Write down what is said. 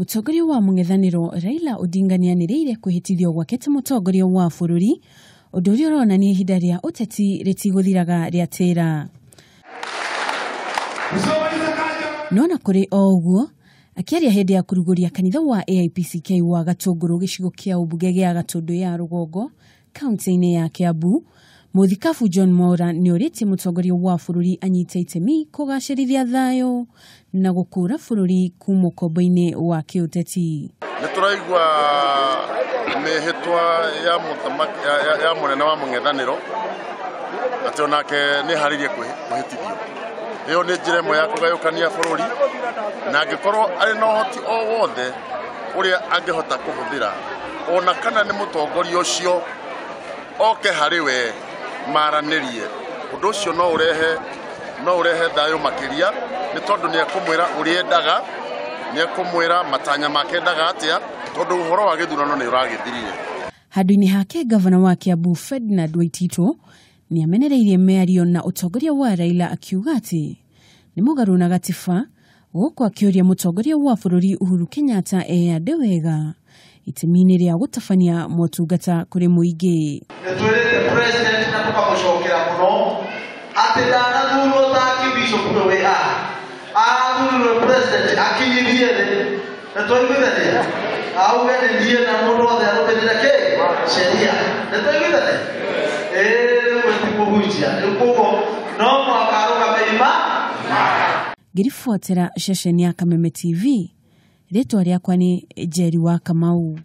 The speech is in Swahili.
Mutongoria wa mung'ethaniro Raila Odinga nianiriire kwihitithio gwake ta mutongoria wa bururi undu uria uronania ihinda ria uteti ritiguthiraga riatira. Nona kuri oguo akiaria hindi ya kuruguria kanitha wa AIPCK wa Gatunguru gicigo kia umbunge gia Gatundu ya Rugongo kaunti-ini ya Kiambu, Muthikabu John Mwaura nioritie mutongoria wa bururi anyite itemi kugacirithia thayo na gukura bururi kuma ukombo-ini wa kiuteti. Nituraigua mihitwa ya mutamaki ya munene wa mung'ethaniro ati onake ni haririe kuhitithio. Iyo ni njira imwe ya kugayukania bururi na angikorwo ari no hoti o wothe uria angihota kuhuthira ona kana ni mutongoria ucio oke hariwe maranirie undu ucio no urehe thayo makiria ni tondu ni akumwira uriendaga ni akumwira matanya make ndaga atia tondu uhoro wa githurano ni uragithirire. Handu-ini hake gavana wa Kiambu Ferdinand Waititu ni amenereirie miario na utongoria wa Raila akiuga ati ni mugaru na gatiba guku akiuria mutongoria wa bururi Uhuru Kenyatta eyande wega itemi-ini ria gutabania motungata kuri muingi. Nitwirite president na tukamucokera muno ati ndanathurwo ta kibishop we athurwo president akinyithie ri nitwiguithania auge ni ndie na mundu othe arutirire ki sheria nitwiguithania wetikuhunjia nikugo no mwakaruga meima Ngirifuatira ceceni ya Kameme TV ritwa riakwa ni Njeri wa Kamau.